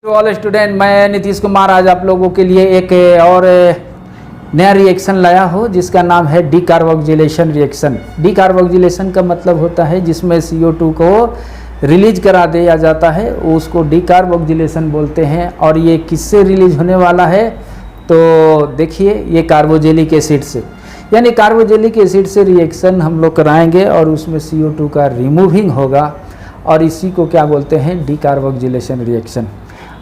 तो all student, मैं नीतीश कुमार आज आप लोगों के लिए एक और नया रिएक्शन लाया हो जिसका नाम है डीकार्बोक्जिलेशन रिएक्शन। डीकार्बोक्जिलेशन का मतलब होता है जिसमें CO2 को रिलीज करा दिया जाता है, उसको डीकार्बोक्जिलेशन बोलते हैं। और ये किससे रिलीज होने वाला है तो देखिए, ये कार्बोजेलिक एसिड से, यानी कार्बोजेलिक एसिड से रिएक्शन हम लोग कराएंगे और उसमें CO2 का रिमूविंग होगा और इसी को क्या बोलते हैं, डीकार्बोक्जिलेशन रिएक्शन।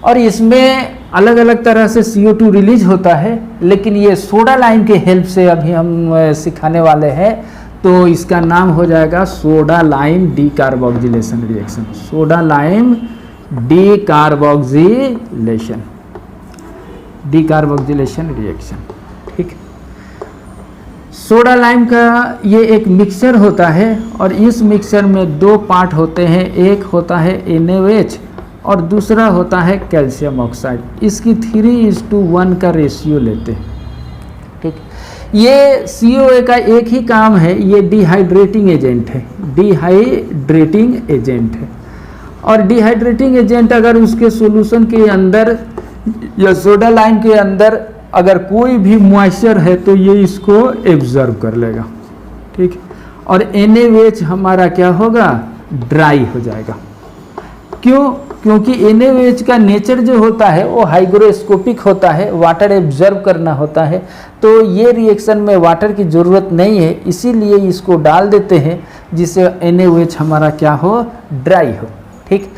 और इसमें अलग अलग तरह से CO2 रिलीज होता है, लेकिन ये सोडा लाइम के हेल्प से अभी हम सिखाने वाले हैं, तो इसका नाम हो जाएगा soda lime decarboxylation reaction. Soda lime decarboxylation reaction, ठीक। सोडा लाइम का ये एक मिक्सचर होता है और इस मिक्सचर में दो पार्ट होते हैं, एक होता है NaOH और दूसरा होता है कैल्शियम ऑक्साइड। इसकी 3:1 का रेशियो लेते हैं, ठीक। ये COA का एक ही काम है, ये डिहाइड्रेटिंग एजेंट है, डिहाइड्रेटिंग एजेंट है। और डिहाइड्रेटिंग एजेंट अगर उसके सॉल्यूशन के अंदर या सोडा लाइम के अंदर अगर कोई भी मॉइस्चर है तो ये इसको एब्जॉर्ब कर लेगा, ठीक। और NaOH हमारा क्या होगा, ड्राई हो जाएगा। क्यों? क्योंकि NaOH का नेचर जो होता है वो हाइग्रोस्कोपिक होता है, वाटर एब्जॉर्ब करना होता है, तो ये रिएक्शन में वाटर की ज़रूरत नहीं है, इसीलिए इसको डाल देते हैं जिससे NaOH हमारा क्या हो, ड्राई हो, ठीक।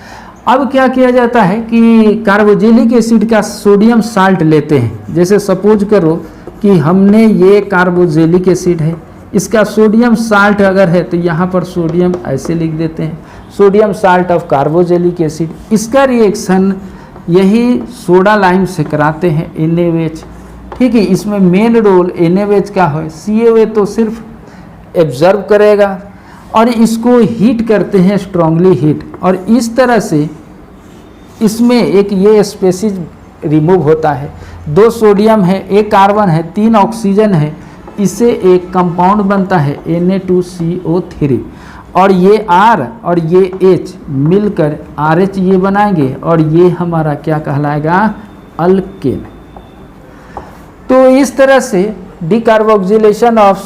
अब क्या किया जाता है कि कार्बोजेलिक एसिड का सोडियम साल्ट लेते हैं। जैसे सपोज करो कि हमने ये कार्बोजेलिक एसिड है, इसका सोडियम साल्ट अगर है तो यहाँ पर सोडियम ऐसे लिख देते हैं, sodium salt of carboxylic acid. इसका रिएक्शन यही सोडा लाइम से कराते हैं NaOH, ठीक है। इसमें मेन रोल NaOH का है, COA तो सिर्फ एब्जॉर्ब करेगा और इसको हीट करते हैं, स्ट्रांगली हीट। और इस तरह से इसमें एक ये स्पेसीज रिमूव होता है, 2 सोडियम है, 1 कार्बन है, 3 ऑक्सीजन है, इससे एक कंपाउंड बनता है Na2CO3 और ये R और ये H मिलकर RH ये बनाएंगे और ये हमारा क्या कहलाएगा, अल्केन। तो इस तरह से decarboxylation of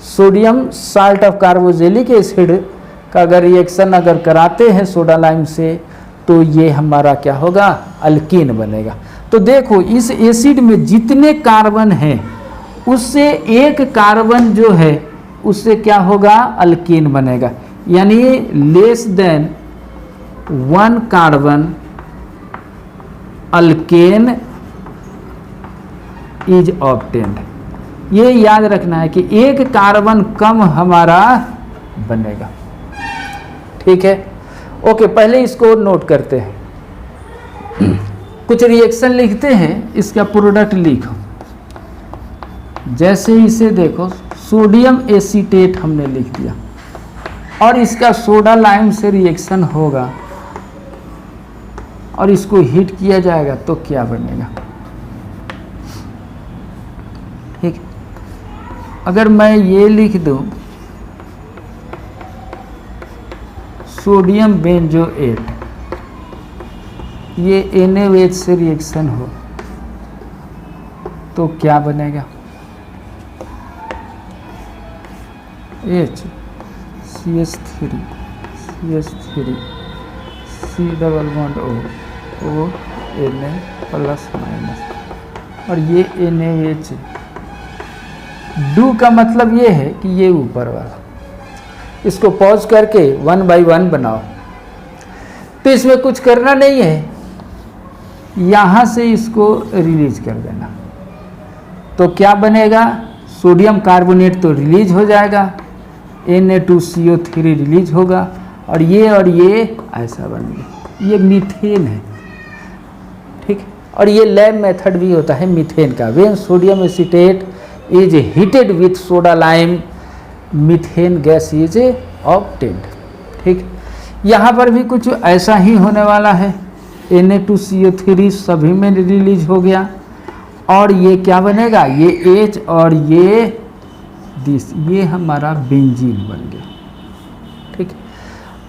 sodium salt of carboxylic acid का अगर रिएक्शन अगर कराते हैं सोडा लाइम से तो ये हमारा क्या होगा, अल्कीन बनेगा। तो देखो, इस एसिड में जितने कार्बन हैं उससे एक कार्बन जो है उससे क्या होगा, अल्कीन बनेगा, यानी less than 1 carbon alkane is obtained. ये याद रखना है कि एक कार्बन कम हमारा बनेगा, ठीक है। ओके, पहले इसको नोट करते हैं, कुछ रिएक्शन लिखते हैं, इसका प्रोडक्ट लिखो। जैसे इसे देखो, सोडियम एसीटेट हमने लिख दिया और इसका सोडा लाइम से रिएक्शन होगा और इसको हीट किया जाएगा तो क्या बनेगा, ठीक। अगर मैं ये लिख दूं सोडियम बेंजोएट, ये NaOH से रिएक्शन हो तो क्या बनेगा, H CH3 C double bond O Na plus minus और ये NaOH। डू का मतलब ये है कि ये ऊपर वाला, इसको पॉज करके 1 by 1 बनाओ। तो इसमें कुछ करना नहीं है, यहाँ से इसको रिलीज कर देना तो क्या बनेगा, सोडियम कार्बोनेट तो रिलीज हो जाएगा, Na2CO3 रिलीज होगा और ये ऐसा बन गया, ये मीथेन है, ठीक। और ये लैब मेथड भी होता है मीथेन का, when sodium acetate is heated with soda lime methane gas is obtained, ठीक। यहाँ पर भी कुछ ऐसा ही होने वाला है, Na2CO3 सभी में रिलीज हो गया और ये क्या बनेगा, ये H और ये ये हमारा बेंजीन बन गया, ठीक।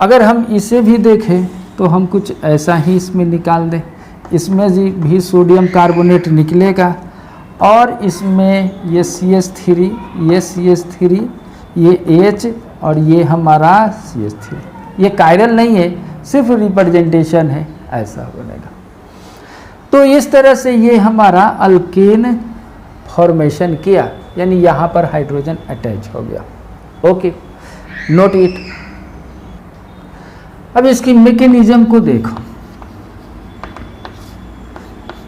अगर हम इसे भी देखें तो हम कुछ ऐसा ही इसमें निकाल दें। इसमें भी सोडियम कार्बोनेट निकलेगा और इसमें ये CH3, ये CH3, ये H और ये हमारा CH3। ये कायरल नहीं है, सिर्फ रिप्रेजेंटेशन है, ऐसा बनेगा। तो इस तरह से ये हमारा अल्केन फॉर्मेशन किया, यानी यहाँ पर हाइड्रोजन अटैच हो गया। Okay, note it. अब इसकी मैकेनिज्म को देखो।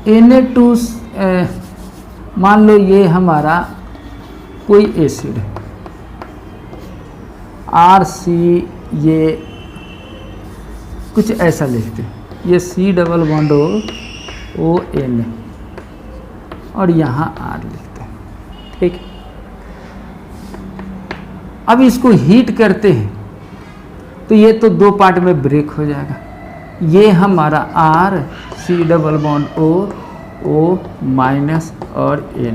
Na2 मान लो ये हमारा कोई एसिड है, RC, ये कुछ ऐसा लिखते हैं, ये C डबल बॉन्ड ONA और यहाँ R लिखते हैं, ठीक। अब इसको हीट करते हैं तो ये तो दो पार्ट में ब्रेक हो जाएगा। ये हमारा R, C double bond O minus और Na,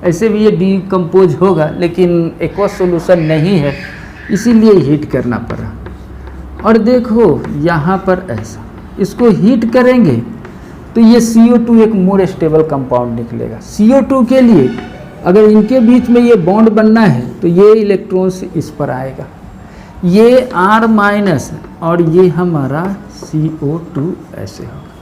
ऐसे भी ये डिकम्पोज होगा, लेकिन एक्वस सॉल्यूशन नहीं है, इसीलिए हीट करना पड़ा। और देखो यहाँ पर ऐसा, इसको हीट करेंगे तो ये CO2 एक मोर स्टेबल कंपाउंड निकलेगा। CO2 के लिए अगर इनके बीच में ये बॉन्ड बनना है तो ये इलेक्ट्रॉन्स इस पर आएगा, ये R माइनस और ये हमारा CO2 ऐसे होगा,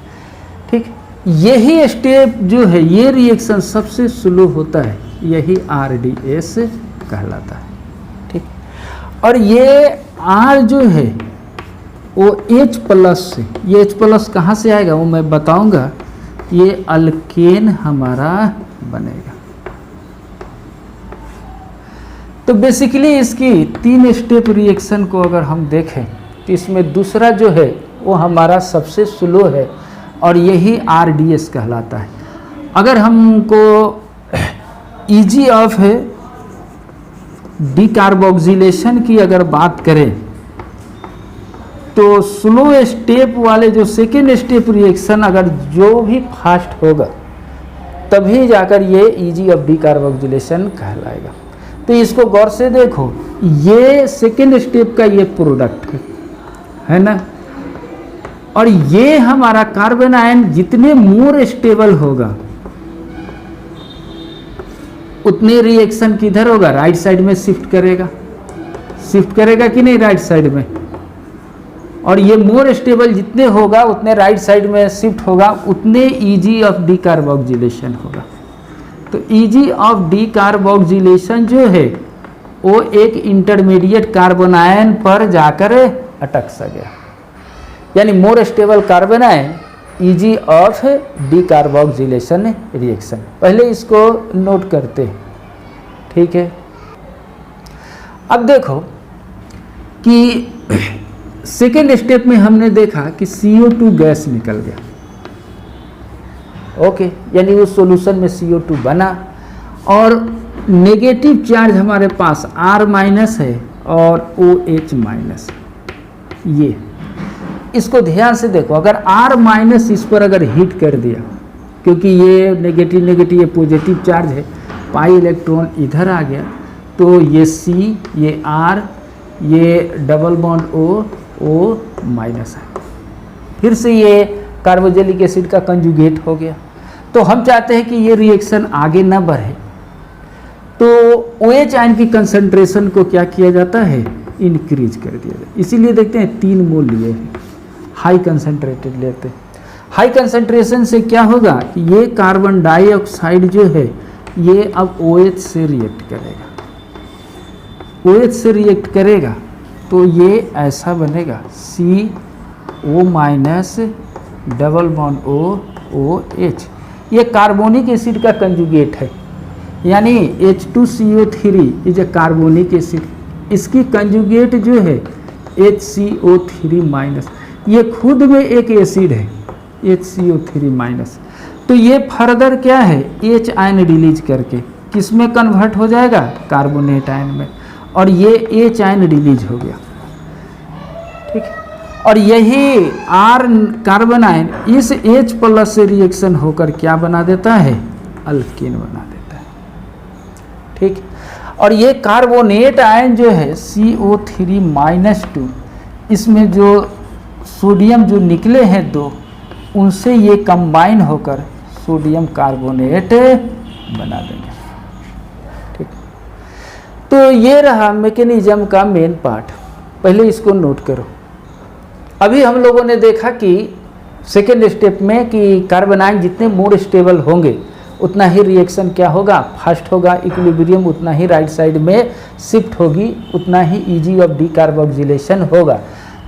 ठीक। यही स्टेप जो है, ये रिएक्शन सबसे स्लो होता है, यही RDS कहलाता है, ठीक। और ये R जो है वो H प्लस से, ये H प्लस कहाँ से आएगा वो मैं बताऊंगा। ये अल्केन हमारा बनेगा। तो बेसिकली इसकी 3 स्टेप रिएक्शन को अगर हम देखें तो इसमें दूसरा जो है वो हमारा सबसे स्लो है और यही RDS कहलाता है। अगर हमको इजी ऑफ है डिकार्बोक्सिलेशन की अगर बात करें तो स्लो स्टेप वाले जो सेकेंड स्टेप रिएक्शन अगर जो भी फास्ट होगा तभी जाकर ये इजी ऑफ डिकार्बोक्सिलेशन कहलाएगा। तो इसको गौर से देखो, ये सेकेंड स्टेप का ये प्रोडक्ट है ना, और ये हमारा कार्बन आयन जितने मोर स्टेबल होगा उतने रिएक्शन किधर होगा, राइट साइड में शिफ्ट करेगा कि नहीं, राइट साइड में। और ये मोर स्टेबल जितने होगा उतने राइट साइड में शिफ्ट होगा, उतने इजी ऑफ डिकार्बोक्सिलेशन होगा। तो इजी ऑफ डिकार्बोक्सिलेशन जो है वो एक इंटरमीडिएट कार्बन आयन पर जाकर अटक सा गया, यानी more stable carbon ion easy of decarboxylation reaction. पहले इसको नोट करते हैं, ठीक है। अब देखो कि सेकेंड स्टेप में हमने देखा कि CO2 गैस निकल गया, ओके, यानी उस सॉल्यूशन में CO2 बना और नेगेटिव चार्ज हमारे पास R माइनस है और OH माइनस। ये इसको ध्यान से देखो, अगर R माइनस इस पर अगर हिट कर दिया, क्योंकि ये नेगेटिव ये पॉजिटिव चार्ज है, पाई इलेक्ट्रॉन इधर आ गया, तो ये C, ये R, ये डबल बॉन्ड O माइनस है, फिर से ये कार्बोक्सिलिक एसिड का कंजुगेट हो गया। तो हम चाहते हैं कि ये रिएक्शन आगे ना बढ़े, तो OH आयन की कंसंट्रेशन को क्या किया जाता है, इंक्रीज कर दिया जाए। इसीलिए देखते हैं 3 मोल लिए हैं, हाई कंसंट्रेटेड लेते हैं। हाई कंसंट्रेशन से क्या होगा कि ये कार्बन डाइऑक्साइड जो है ये अब OH से रिएक्ट करेगा, OH से रिएक्ट करेगा तो ये ऐसा बनेगा CO minus double bond OH। ये कार्बोनिक एसिड का कंजुगेट है, यानी H2CO3 is a carbonic acid, इसकी कंजुगेट जो है HCO3 माइनस, ये खुद में एक एसिड है HCO3 माइनस। तो ये फर्दर क्या है, H आयन रिलीज करके किस में कन्वर्ट हो जाएगा, कार्बोनेट आयन में, और ये H आयन रिलीज हो गया, ठीक। और यही R कार्बन आयन इस H प्लस से रिएक्शन होकर क्या बना देता है, अल्केन बना देता है, ठीक। और ये कार्बोनेट आयन जो है CO3 माइनस 2, इसमें जो सोडियम जो निकले हैं दो, उनसे ये कंबाइन होकर सोडियम कार्बोनेट बना देंगे। ठीक, तो ये रहा मैकेनिज्म का मेन पार्ट। पहले इसको नोट करो। अभी हम लोगों ने देखा कि सेकेंड स्टेप में कि कार्बन आयन जितने मोर स्टेबल होंगे उतना ही रिएक्शन क्या होगा, फास्ट होगा, इक्विलिब्रियम उतना ही राइट साइड में शिफ्ट होगी, उतना ही इजी ऑफ डीकार्बोक्सिलेशन होगा।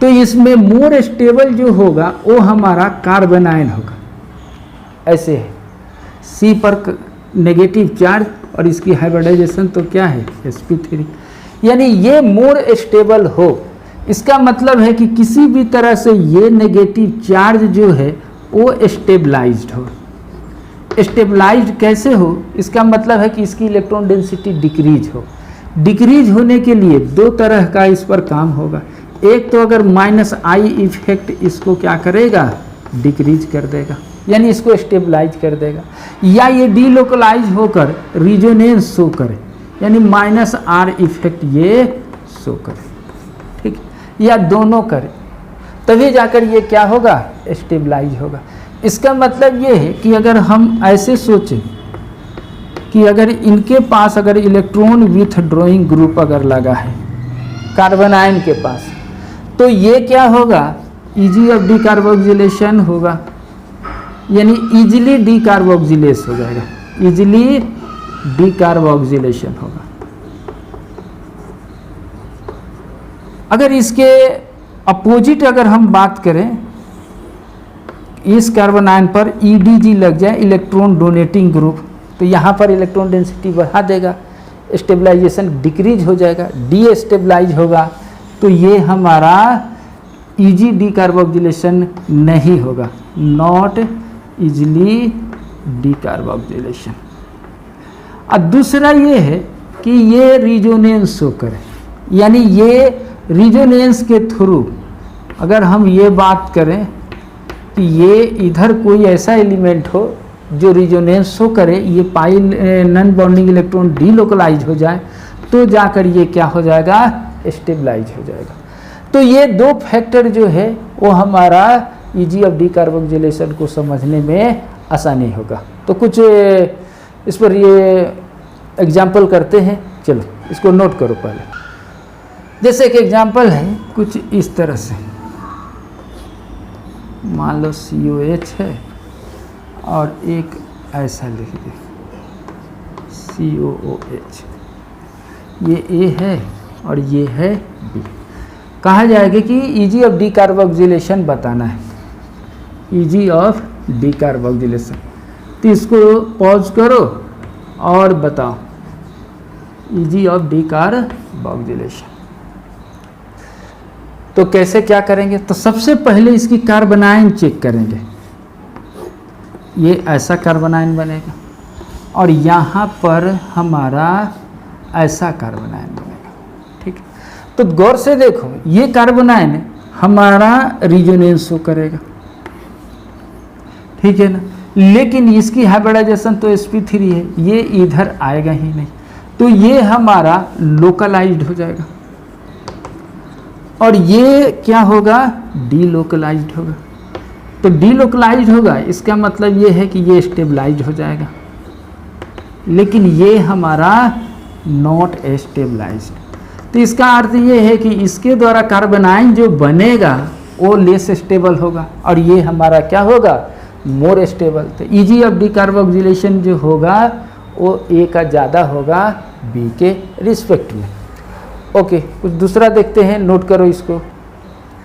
तो इसमें मोर स्टेबल जो होगा वो हमारा कार्बन आयन होगा। ऐसे है, सी पर नेगेटिव चार्ज और इसकी हाइब्रिडाइजेशन तो क्या है, sp3, यानी ये मोर स्टेबल हो। इसका मतलब है कि किसी भी तरह से ये नेगेटिव चार्ज जो है वो स्टेबलाइज्ड हो। स्टेबलाइज्ड कैसे हो, इसका मतलब है कि इसकी इलेक्ट्रॉन डेंसिटी डिक्रीज हो। डिक्रीज होने के लिए दो तरह का इस पर काम होगा। एक तो अगर -I इफेक्ट इसको क्या करेगा, डिक्रीज कर देगा, यानी इसको स्टेबलाइज कर देगा, या ये डीलोकलाइज होकर रिजोनेंस शो करे, यानी -R इफेक्ट ये शो करे। ठीक, या दोनों करे, तभी जाकर ये क्या होगा, स्टेबलाइज होगा। इसका मतलब ये है कि अगर हम ऐसे सोचें कि अगर इनके पास अगर इलेक्ट्रॉन विथड्रॉइंग ग्रुप अगर लगा है कार्बन आयन के पास, तो ये क्या होगा, इजी ऑफ डीकार्बोक्सिलेशन होगा, यानी इजीली डीकार्बोक्सिलेस हो जाएगा, इजीली डीकार्बोक्सिलेशन होगा। अगर इसके अपोजिट अगर हम बात करें, इस कार्बन आयन पर EDG लग जाए, इलेक्ट्रॉन डोनेटिंग ग्रुप, तो यहाँ पर इलेक्ट्रॉन डेंसिटी बढ़ा देगा, स्टेबलाइजेशन डिक्रीज हो जाएगा, डी स्टेबलाइज होगा, तो ये हमारा इजी डीकार्बोक्सिलेशन नहीं होगा, नॉट इजली डीकार्बोक्सिलेशन। और दूसरा ये है कि ये रिजोनेंस शो करे, यानी ये रिजोनेंस के थ्रू अगर हम ये बात करें कि ये इधर कोई ऐसा एलिमेंट हो जो रिजोनेंस शो करे, ये पाई नॉन बाउंडिंग इलेक्ट्रॉन डीलोकलाइज हो जाए, तो जाकर ये क्या हो जाएगा, स्टेबलाइज हो जाएगा। तो ये दो फैक्टर जो है वो हमारा इजी ऑफ डीकार्बोक्सिलेशन को समझने में आसानी होगा। तो कुछ इस पर ये एग्जाम्पल करते हैं, चलो इसको नोट करो पहले। जैसे एक एग्जाम्पल है कुछ इस तरह से, मान लो COH है और एक ऐसा लिख दे COOH, ये A है और ये है B। कहा जाएगा कि इजी ऑफ डीकार्बोक्सिलेशन बताना है, इजी ऑफ डीकार्बोक्सिलेशन। तो इसको पॉज करो और बताओ इजी ऑफ डीकार्बोक्सिलेशन। तो कैसे क्या करेंगे, तो सबसे पहले इसकी कार्बन आयन चेक करेंगे। ये ऐसा कार्बन आयन बनेगा और यहाँ पर हमारा ऐसा कार्बन आयन बनेगा। ठीक है, तो गौर से देखो, ये कार्बन आयन हमारा रिजोनेंस शो करेगा, ठीक है ना, लेकिन इसकी हाइब्रिडाइजेशन तो sp3 है, ये इधर आएगा ही नहीं, तो ये हमारा लोकलाइज्ड हो जाएगा और ये क्या होगा, डीलोकलाइज्ड होगा। तो डीलोकलाइज्ड होगा, इसका मतलब ये है कि ये स्टेबलाइज्ड हो जाएगा, लेकिन ये हमारा नॉट स्टेबलाइज्ड। तो इसका अर्थ ये है कि इसके द्वारा कार्बन आयन जो बनेगा वो लेस स्टेबल होगा और ये हमारा क्या होगा, मोर स्टेबल। तो इजी ऑफ डीकार्बोक्सिलेशन जो होगा वो A का ज़्यादा होगा B के रिस्पेक्ट में। ओके, कुछ दूसरा देखते हैं, नोट करो इसको।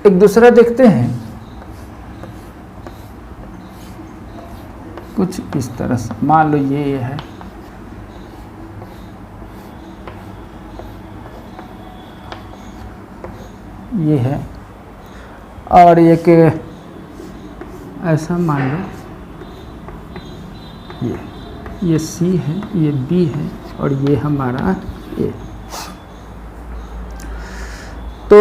एक दूसरा देखते हैं कुछ इस तरह से, मान लो ये है, ये है और एक ऐसा मान लो, ये C है, ये B है और ये हमारा A। तो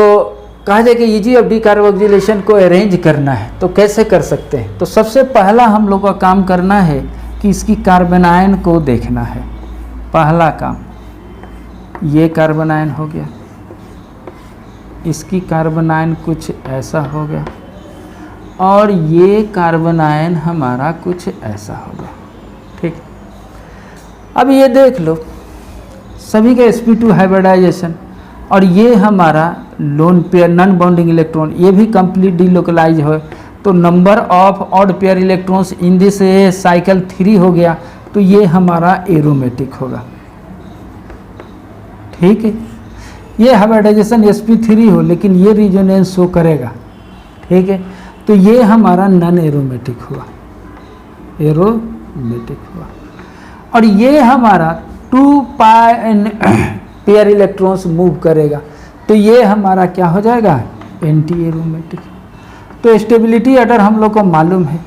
कहा जाए कि इजी ऑफ डीकार्बोक्सिलेशन को अरेंज करना है, तो कैसे कर सकते हैं। तो सबसे पहला हम लोग का काम करना है कि इसकी कार्बन आयन को देखना है। पहला काम, ये कार्बन आयन हो गया, इसकी कार्बन आयन कुछ ऐसा हो गया, और ये कार्बन आयन हमारा कुछ ऐसा होगा। ठीक, अब ये देख लो सभी का sp2 हाइब्रिडाइजेशन, और ये हमारा lone pair non bounding electron, ये भी कंप्लीट डीलोकलाइज हो, तो number of odd pair electrons in this cycle 3 हो गया, तो ये हमारा एरोमेटिक होगा। ठीक है, ये हाइब्रिडाइजेशन sp3 हो लेकिन ये रिजोनेंस शो करेगा। ठीक है, तो ये हमारा नॉन एरोमेटिक हुआ, एरोमेटिक हुआ। और ये हमारा 2 पेयर इलेक्ट्रॉन्स मूव करेगा, तो ये हमारा क्या हो जाएगा, एंटी एरोमेटिक। तो स्टेबिलिटी ऑर्डर हम लोग को मालूम है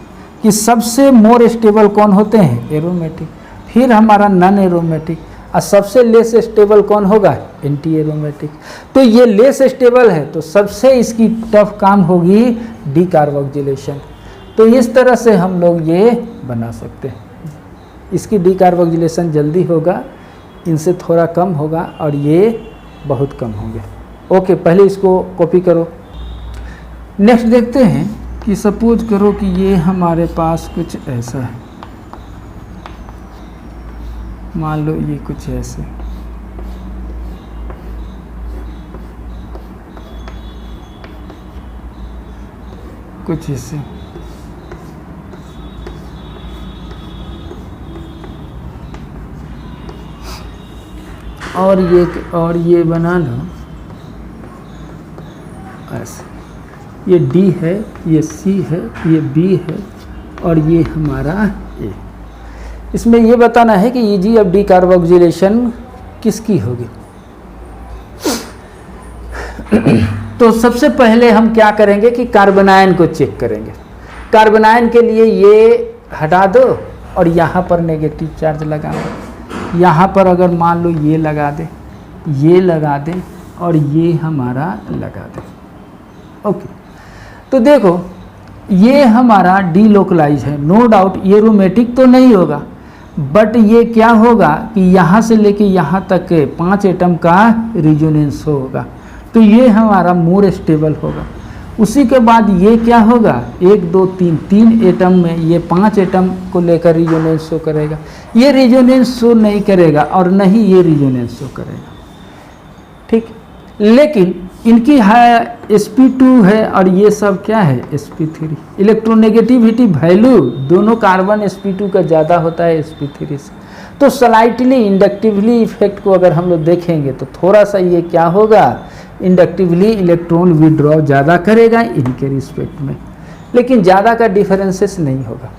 कि सबसे मोर स्टेबल कौन होते हैं, एरोमेटिक, फिर हमारा नॉन एरोमेटिक, और सबसे लेस स्टेबल कौन होगा, एंटी एरोमेटिक। तो ये लेस स्टेबल है तो सबसे इसकी टफ काम होगी डीकार्बोक्सिलेशन। तो इस तरह से हम लोग ये बना सकते हैं, इसकी डीकार्बोक्सिलेशन जल्दी होगा, इनसे थोड़ा कम होगा, और ये बहुत कम होंगे। ओके, पहले इसको कॉपी करो। नेक्स्ट देखते हैं कि सपोज करो कि ये हमारे पास कुछ ऐसा है, मान लो ये कुछ ऐसे, कुछ ऐसे, और ये बना लो ऐसे, ये D है, ये C है, ये B है, और ये हमारा A। इसमें ये बताना है कि ईजी ऑफ डीकार्बोक्सिलेशन किसकी होगी। तो सबसे पहले हम क्या करेंगे कि कार्बन आयन को चेक करेंगे। कार्बन आयन के लिए ये हटा दो और यहाँ पर नेगेटिव चार्ज लगा दो। यहाँ पर अगर मान लो ये लगा दे, ये लगा दे, और ये हमारा लगा दे। ओके, तो देखो ये हमारा डीलोकलाइज है, नो डाउट ये एरोमेटिक तो नहीं होगा, बट ये क्या होगा कि यहाँ से लेके यहाँ तक के 5 एटम का रिजोनेंस होगा, तो ये हमारा मोर स्टेबल होगा। उसी के बाद ये क्या होगा, 1 2 3 एटम में ये 5 एटम को लेकर रिजोनेंस शो करेगा। ये रिजोनेंस शो नहीं करेगा और नहीं ये रिजोनेंस शो करेगा। ठीक, लेकिन इनकी sp2 है और ये सब क्या है, sp3। इलेक्ट्रोनेगेटिविटी वैल्यू दोनों कार्बन sp2 का ज़्यादा होता है sp3 से। तो स्लाइटली इंडक्टिवली इफेक्ट को अगर हम लोग देखेंगे तो थोड़ा सा ये क्या होगा, इंडक्टिवली इलेक्ट्रॉन विड्रॉ ज़्यादा करेगा इनके रिस्पेक्ट में, लेकिन ज़्यादा का डिफरेंसेस नहीं होगा।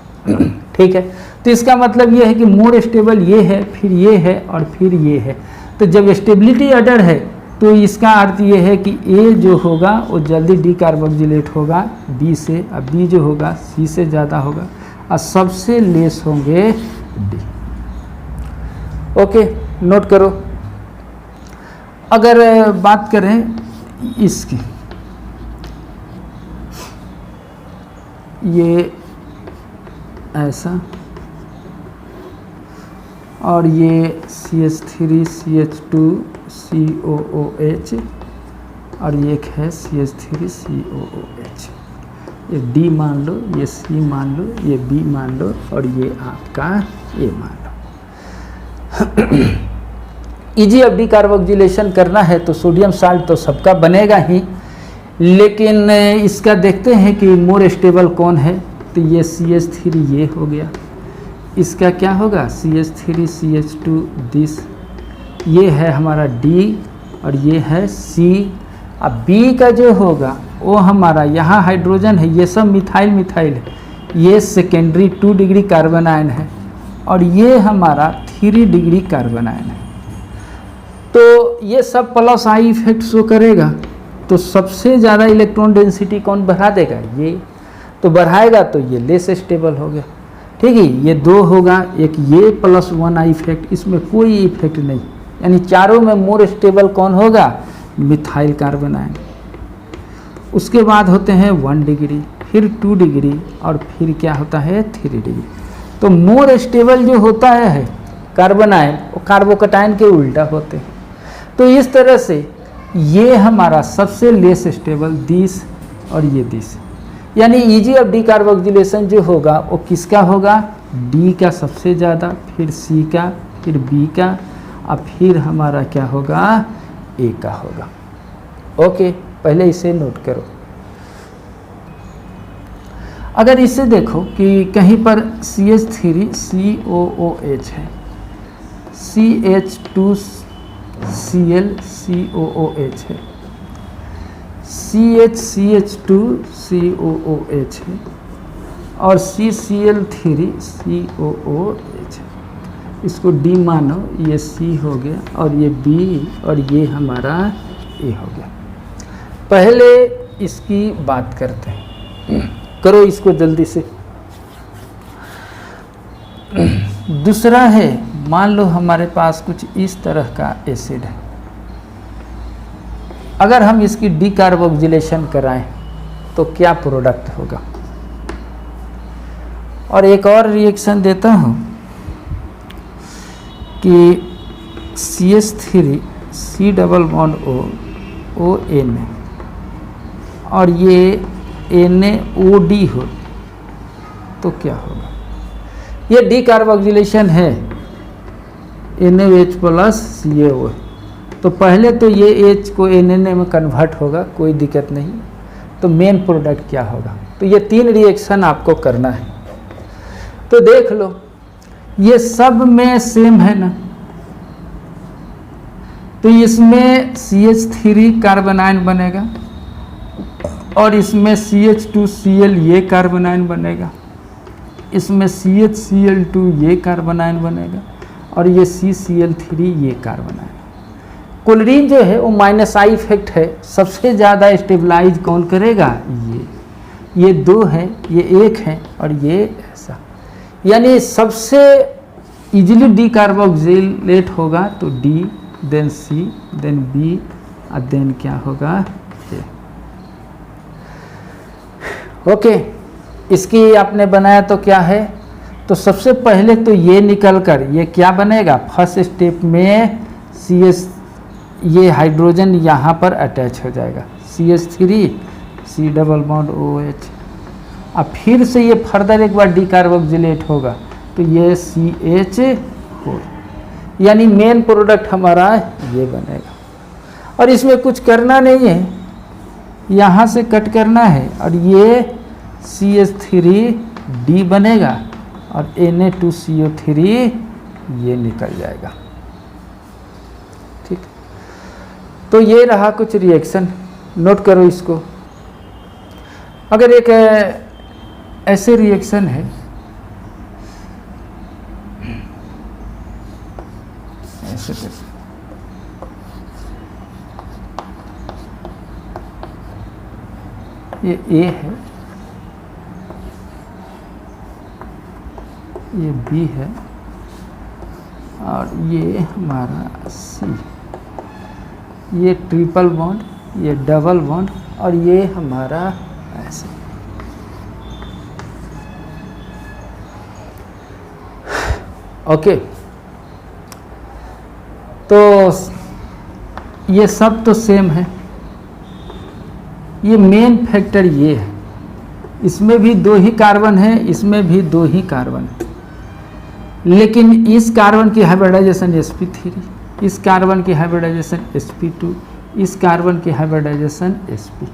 ठीक है, तो इसका मतलब ये है कि मोर स्टेबल ये है, फिर ये है और फिर ये है। तो जब स्टेबिलिटी ऑर्डर है तो इसका अर्थ ये है कि A जो होगा वो जल्दी डीकार्बोक्सिलेट होगा B से, और B जो होगा C से ज़्यादा होगा, और सबसे लेस होंगे D। ओके, नोट करो। अगर बात करें इसकी, ये ऐसा, और ये CH3 CH2 COOH, और ये एक है CH3 COOH। ये D मान लो, ये C मान लो, ये B मान लो, और ये आपका A मान लो। ईजी ऑफ डीकार्बोक्सिलेशन करना है तो सोडियम साल्ट तो सबका बनेगा ही, लेकिन इसका देखते हैं कि मोर स्टेबल कौन है। तो ये CH3 ये हो गया, इसका क्या होगा CH3 CH2 दिस, ये है हमारा D और ये है C। अब B का जो होगा वो हमारा, यहाँ हाइड्रोजन है, ये सब मिथाइल मिथाइल है, ये सेकेंडरी 2 डिग्री कार्बन आयन है, और ये हमारा 3 डिग्री कार्बन आयन है। तो ये सब प्लस आई इफेक्ट शो करेगा। तो सबसे ज़्यादा इलेक्ट्रॉन डेंसिटी कौन बढ़ा देगा, ये तो बढ़ाएगा, तो ये लेस स्टेबल हो गया। ठीक है, ये 2 होगा, एक ये प्लस 1 आई इफेक्ट, इसमें कोई इफेक्ट नहीं, यानी चारों में मोर स्टेबल कौन होगा, मिथाइल कार्बन आयन। उसके बाद होते हैं 1 डिग्री, फिर 2 डिग्री, और फिर क्या होता है 3 डिग्री। तो मोर स्टेबल जो होता है कार्बन आयन वो कार्बोकटायन के उल्टा होते हैं। तो इस तरह से ये हमारा सबसे लेस स्टेबल दिस और ये दिस, यानी इजी ऑफ डिकार्बोक्सिलेशन जो होगा वो किसका होगा, डी का सबसे ज़्यादा, फिर सी का, फिर बी का, और फिर हमारा क्या होगा, ए का होगा। ओके, पहले इसे नोट करो। अगर इसे देखो कि कहीं पर CH3 COOH है, CH2Cl COOH है, CH2 COOH है, और CCl3 COOH है। इसको D मानो, ये C हो गया और ये B और ये हमारा A हो गया। पहले इसकी बात करते हैं, करो इसको जल्दी से। दूसरा है, मान लो हमारे पास कुछ इस तरह का एसिड है, अगर हम इसकी डिकार्बोक्सिलेशन कराएं तो क्या प्रोडक्ट होगा। और एक और रिएक्शन देता हूं कि CH3 C double bond O ON और ये NaOD हो तो क्या होगा। ये डिकार्बोक्सिलेशन है, NaOH प्लस CaO, तो पहले तो ये H को Na में कन्वर्ट होगा, कोई दिक्कत नहीं। तो मेन प्रोडक्ट क्या होगा, तो ये 3 रिएक्शन आपको करना है। तो देख लो, ये सब में सेम है ना, तो इसमें CH3 कार्बन आयन बनेगा और इसमें CH2Cl ये कार्बन आयन बनेगा, इसमें CHCl2 ये कार्बन आयन बनेगा और ये CCl3 ये कार्बन आयन। क्लोरीन जो है वो -I इफेक्ट है, सबसे ज़्यादा स्टेबलाइज कौन करेगा, ये 2 है, ये 1 है और ये ऐसा, यानी सबसे इजीली डिकार्बोक्सिलेट होगा तो D, then C, then B और देन क्या होगा, A। ओके, इसकी आपने बनाया तो क्या है, तो सबसे पहले तो ये निकल कर ये क्या बनेगा, फर्स्ट स्टेप में CH, ये हाइड्रोजन यहाँ पर अटैच हो जाएगा, CH3 C double bond OH, अब फिर से ये फर्दर एक बार डिकार्बोक्सिलेट होगा तो ये CH4, यानी मेन प्रोडक्ट हमारा ये बनेगा। और इसमें कुछ करना नहीं है, यहाँ से कट करना है और ये CH3D बनेगा और Na2CO3 ये निकल जाएगा। ठीक, तो ये रहा कुछ रिएक्शन, नोट करो इसको। अगर एक ऐसे रिएक्शन है, ऐसे ये A है, ये B है और ये हमारा C, ये ट्रिपल बॉन्ड, ये डबल बॉन्ड और ये हमारा ऐसे। ओके, तो ये सब तो सेम है, ये मेन फैक्टर ये है, इसमें भी 2 ही कार्बन है, इसमें भी 2 ही कार्बन है, लेकिन इस कार्बन की हाइब्रिडाइजेशन sp3, इस कार्बन की हाइब्रिडाइजेशन sp2, इस कार्बन की हाइब्रिडाइजेशन sp।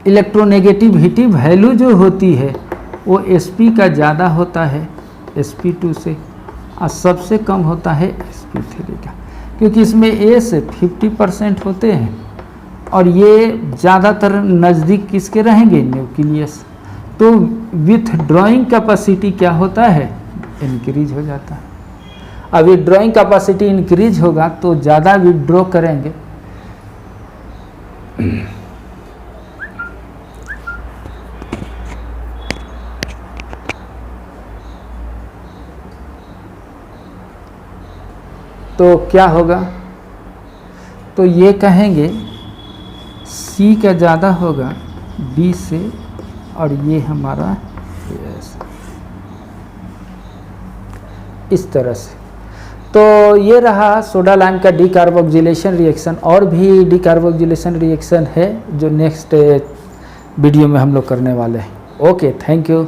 इलेक्ट्रोनेगेटिविटी वैल्यू जो होती है वो sp का ज़्यादा होता है sp2 से और सबसे कम होता है sp3 का, क्योंकि इसमें A से 50% होते हैं और ये ज़्यादातर नज़दीक किसके रहेंगे, न्यूक्लियस। तो विथड्रॉइंग कैपेसिटी क्या होता है, इंक्रीज हो जाता है। अब विथड्रॉइंग कैपेसिटी इंक्रीज होगा तो ज़्यादा विथड्रॉ करेंगे। तो क्या होगा, तो ये कहेंगे C का ज़्यादा होगा B से और ये हमारा इस तरह से। तो ये रहा सोडा लाइम का डिकार्बोक्सिलेशन रिएक्शन। और भी डिकार्बोक्सिलेशन रिएक्शन है जो नेक्स्ट वीडियो में हम लोग करने वाले हैं। Okay, thank you.